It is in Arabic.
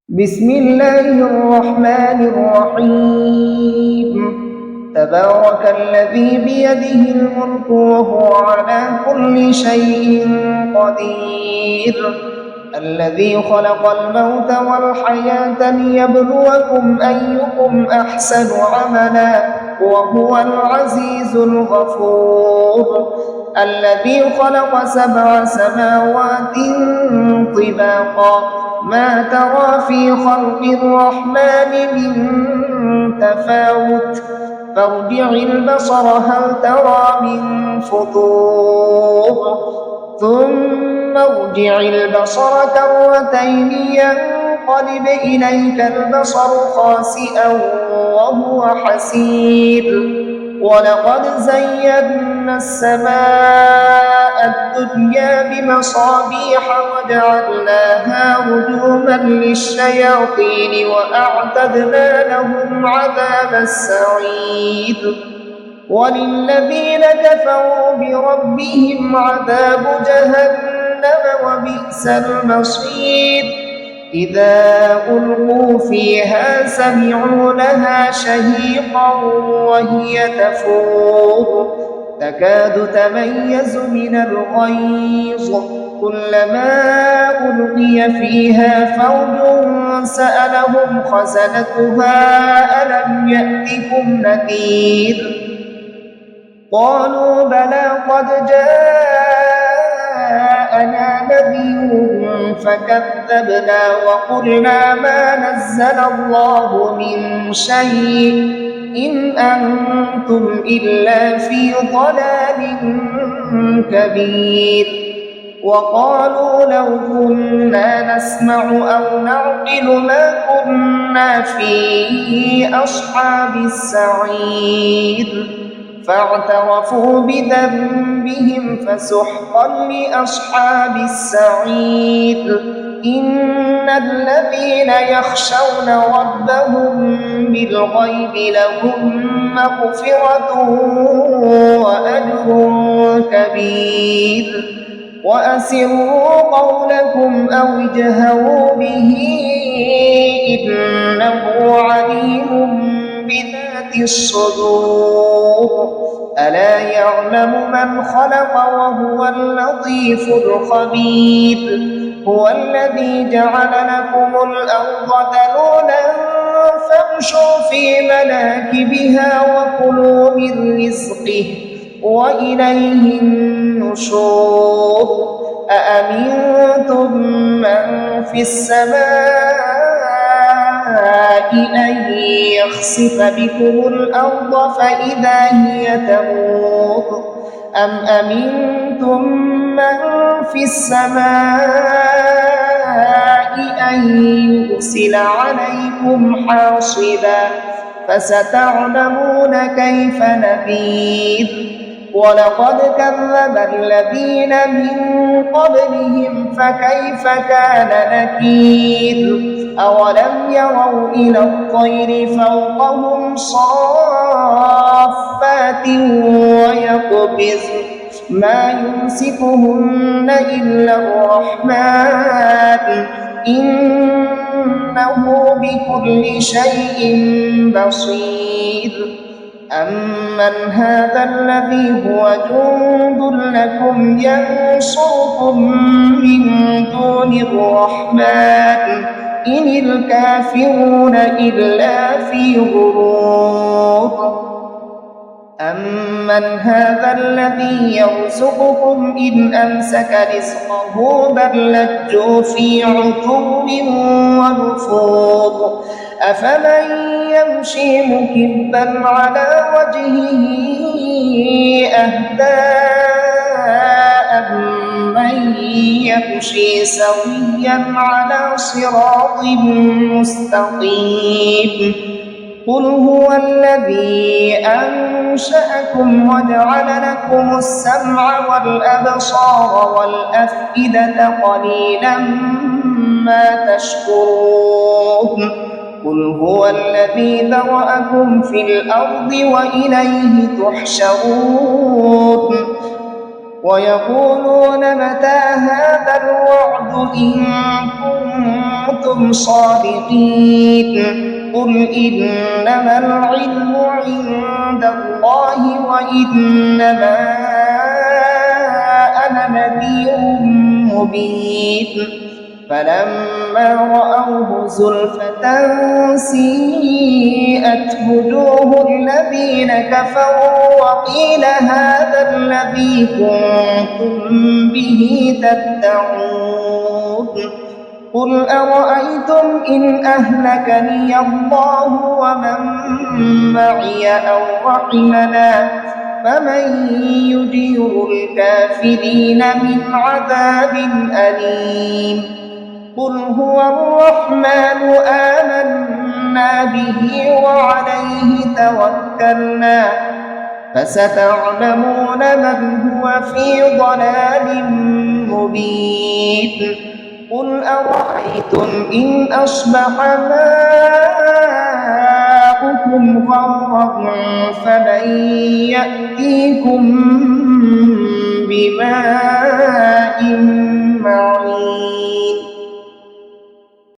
بسم الله الرحمن الرحيم. تبارك الذي بيده الملك وهو على كل شيء قدير، الذي خلق الموت والحياة ليبلوكم أيكم أحسن عملا وهو العزيز الغفور، الذي خلق 7 سماوات طباقا ما ترى في خلق الرحمن من تفاوت فارجع البصر هل ترى من فطور ثم ارجع البصر كرتين ينقلب إليك البصر خاسئا وهو حسير، ولقد زينا السماء الدنيا بمصابيح وجعلناها رجوما للشياطين وأعتدنا لهم عذاب السعير، وللذين كفروا بربهم عذاب جهنم وبئس المصير. إذا ألقوا فيها سمعوا لها شهيقا وهي تفور تكاد تميز من الغيظ، كلما ألقي فيها فوج سألهم خزنتها ألم يأتكم نذير؟ قالوا بلى قد جاءنا نذير فكذبنا وقلنا ما نزل الله من شيء إن أنتم إلا في ضلال كبير. وقالوا لو كنا نسمع أو نعقل ما كنا في أصحاب السعير، فاعترفوا بذنبهم فسحقا لأصحاب السعير. إن الذين يخشون ربهم بالغيب لهم مغفرة وأجر كبير. وأسروا قولكم أو اجهروا به إنه عليم بذات الصدور، ألا يعلم من خلق وهو اللطيف الخبير. هو الذي جعل لكم الأرض ذلولا فامشوا في مناكبها وكلوا من رزقه وإليه النشور. أأمنتم من في السماء أن يخسف بكم الأرض فإذا هي تمور أم أمنتم من في السماء أن يرسل عليكم حاصبا فستعلمون كيف نذير. ولقد كذب الذين من قبلهم فكيف كان نكير. أولم يروا إلى الطير فوقهم صافات ويقبضن ما يمسكهن إلا الرحمن إنه بكل شيء بصير. أمن هذا الذي هو جند لكم ينصركم من دون الرحمن إن الكافرون إلا في غرور. أمن هذا الذي يرزقكم إن أمسك رزقه بل لجوا في عتو ونفور. أفمن يمشي مكبا على وجهه أهدى أمن يمشي سويا على صراط مستقيم. قل هو الذي أنشأكم وجعل لكم السمع والأبصار والأفئدة قليلا ما تشكرون. قل هو الذي ذرأكم في الأرض وإليه تحشرون. ويقولون متى هذا الوعد إن كنتم كنتم صادقين قل إنما العلم عند الله وإنما أنا نذير مبين فلما رأوه زلفة سيئت وجوه الذين كفروا وقيل هذا الذي كنتم به تدعون قل أرأيتم إن أهلكني الله ومن معي أو رحمنا فمن يجير الكافرين من عذاب أليم قل هو الرحمن آمنا به وعليه توكلنا فستعلمون من هو في ضلال مبين قل أرأيتم إن أصبح ماؤكم غورا فمن يأتيكم بماء